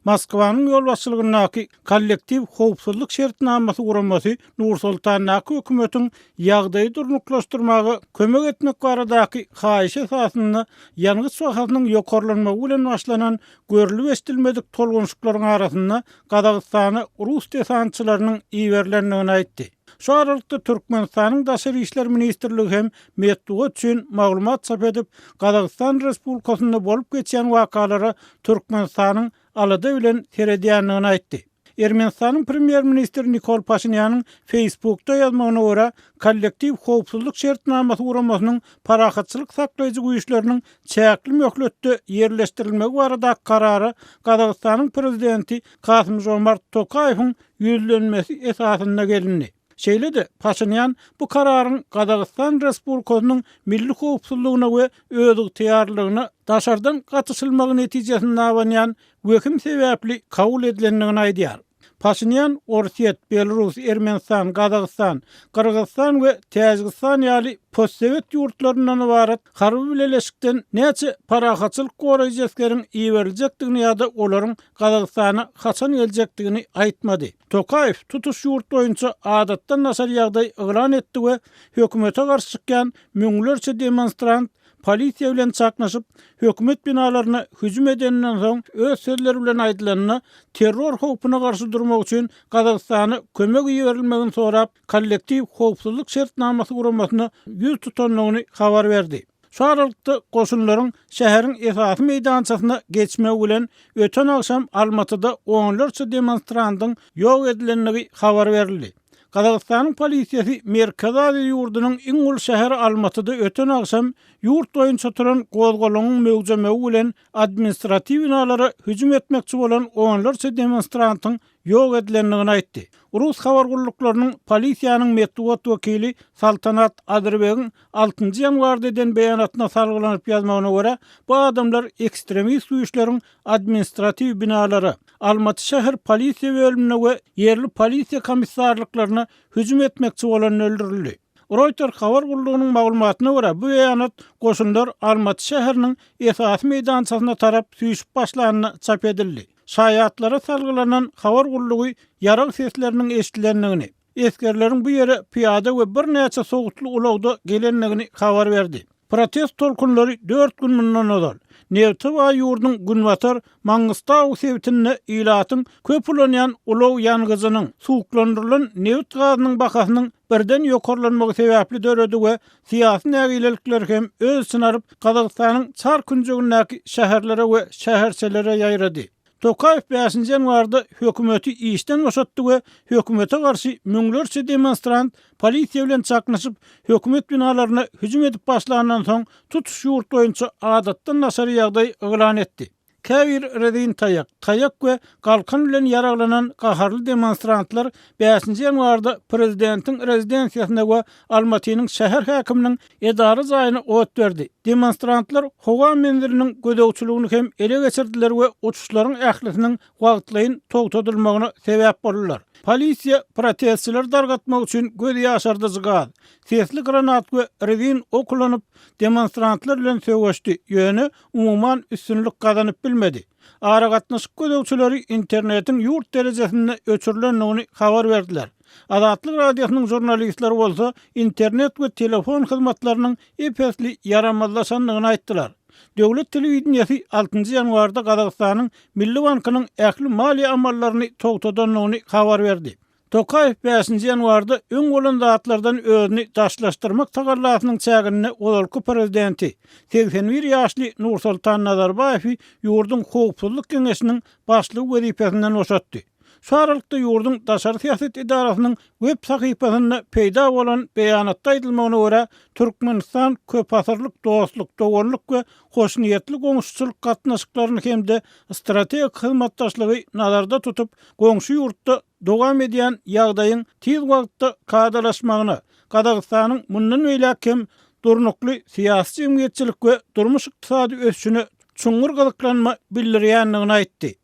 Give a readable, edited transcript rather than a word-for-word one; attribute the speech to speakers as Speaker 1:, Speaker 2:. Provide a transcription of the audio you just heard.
Speaker 1: Moskwanyň ýolbaşçylygyndaky kollektiw howpsuzlyk şertnamasy guramasy Nur-Soltandaky hökümetiň ýagdaýy durnuklaşdyrmaga kömek etmek baradaky haýyşy esasynda ýangyç bahasynyň ýokarlanmagy bilen başlanan görlüp-eşidilmedik tolgunçlyklaryň arasynda Gazagystany Rus desançylarynyň iberýärlerini aýtdy. Şu aralykda Türkmenistanyň Daşary işler ministrligi hem metbugat üçin maglumat çap edip Gazagystan Respublikasynda bolup geçen wakalary Türkmenistanyň alada bilen teredýänligini aýtdy. Ermenistanyň premier ministri Nikol Pashinýanyň Facebook'ta ýazmagyna görä, Kollektiw howpsuzlyk şertnamasy guramasynyň parahatçylyk saklaýjy güýçleriniň çäkli möhletde ýerleşdirilmegi barada karary Gazagystanyň prezidenti Kasym-Jomart Tokaýewiň ýüzlenmesi esasynda gelindi. Şeýle-de Pashinýan bu kararyň Gazagystan Respublikasynyň milli howpsuzlygyna we öz ygtyýarlygyna daşardan gatysylmagy netijesinde awanýan weküm sebäpli kabul edilendigini aýdýar. Pashinýan Orsiýet, Belarus, Ermenistan, Gazagystan, Kyrgyzstan we Täjikistan ýaly postsovet ýurtlaryndan ibaret harby bileşikden näçe parahatçylyk goraýjyskeriň iberilejekdigini ýa-da olaryň Gazagystana haçan geljekdigini aýtmady. Tokaýew tutuş ýurt boýunça adatdan nasar ýagdaý eglan etdi we hökümete garşy çykýan müňlerçe demonstrant polisiýa bilen çaknaşyp hökümet binalaryna hüjüm edenden soň öz sözleri bilen aýdylanyna terror howpuna garşy durmak üçin Gazagystany kömek ýerilmegini sorap kollektiw howpsuzlyk şertnamasy guramasyna ýüz tutanlygyny habar berdi. Şu aralykda goşunlaryň şäheriň esasy meýdançasyna geçmegi bilen öten akşam Almatyda onlarça demonstrantyň ýok edilenligi habar berildi. Gazagystanyň polisiýasy Merkez Aziýa ýurdunyň iň ulu şäheri Almatyda öten akşam ýurt boýunça turan gozgolanyň mögzemegi bilen administrativ binalara hüjüm etmekçi bolan onlarça demonstrantyň ýok edilenligini aýtdy. Rus habar gulluklarının polisiýanyň metbugat wekili Saltanat Adyrbegin 6 ýanwarda eden beýanatyna salgylanyp ýazmagyna görä, bu adamlar ekstremist güýçleriň administrativ binalara, Almaty şäher polisiýa bölümine we ýerli polisiýa komissarlyklaryna hüjüm etmekçi bolan öldürildi. Reuters habar gullugynyň maglumatyna görä, bu beýanat goşunlar Almaty şäheriniň esasy meýdançasyna tarap süýüşip başlanyny çap edildi. Şaýatlara salgylanan habar gullugy ýarag sesleriniň eşitilenligini, eskerleriň bu ýere piýada we bir näçe sogutly ulagda gelenligini habar berdi. Protest tolkunlary 4 gün mundan ozal. Nevtova ýurdunyň günwatar Mangystaa sebitinde ilatyň köp ulanýan ulag ýangyzynyň suwuklandyrylan neft gazynyň bahasynyň birden ýokarlanmagy sebäpli döredi we syýasy nägilelikler hem öz synaryp Gazagystanyň çar künjegindäki şäherlere we şäherçelere ýaýrady. Tokaýew 5 ýanwarda hökümeti işden boşatdy we hökümete garşy müňlerçe demonstrant polisiýa bilen çaknaşyp hökümet binalaryna hüjüm edip başlanandan soň tutuş ýurt boýunça adatdan nasar ýagdaý eglan etdi. Käbir redin tayak we galkan bilen ýaraglanan gaharly demonstrantlar 5 ýanwarda prezidentiň rezidensiýasyna we Almatynyň şäher häkiminiň edary jaýyna ot berdi. Demonstrantlar howa menziliniň gödäwçiligini hem ele geçirdiler we uçuşlaryň ählisiniň wagtlaýyn togtadylmagyna sebäp boldular. Polisiýa protestçiler dargatmak üçin göz ýaşardyjy gaz, sesli granat we redin okulanyp demonstrantlar bilen söwüşdi. Ýöne umuman üstünlük gazanyp bilmedi. Ara gatnaşyk gödäwçileri internetiň ýurt derejesinde öçürilenligini habar berdiler. Azatlyk radiosynyň jurnalistleri bolsa internet we telefon hyzmatlarynyň epesli yaramazlaşanlygyny aýtdylar. Döwlet telewizionyasy 6 ýanwarda Gazagystanyň Milli Bankynyň ähli maliýe amallaryny togtadanlygyny habar berdi. Tokaýew 5 ýanwarda öň bolan zatlardan özüni daşlaşdyrmak tagallasanyň çägini olalky prezidenti 81 ýaşly Nur-Soltandaky ýurdun howpsuzlyk geňeşiniň başlygy wezipesinden boşatdy. Şu aralykda ýurdun Daşary siýaset idarasynyň web sahypasynda peýda bolan beýanatda aýdylmagyna görä, Türkmenistan köp asyrlyk dostluk, dowrluk we hoşniýetli goňşuçylyk gatnaşyklaryny hemde strategik hyzmatdaşlygy nazarda tutup, goňşy ýurtda dowam edýän ýagdaýyň tiz wagtda kadalaşmagyna, Gazagystanyň mundan beýlek hem durnukly syýasy jemgyýetçilik we durmuş ykdysady ösüşine çuňur gyzyklanma bildirýänligini aýtdy.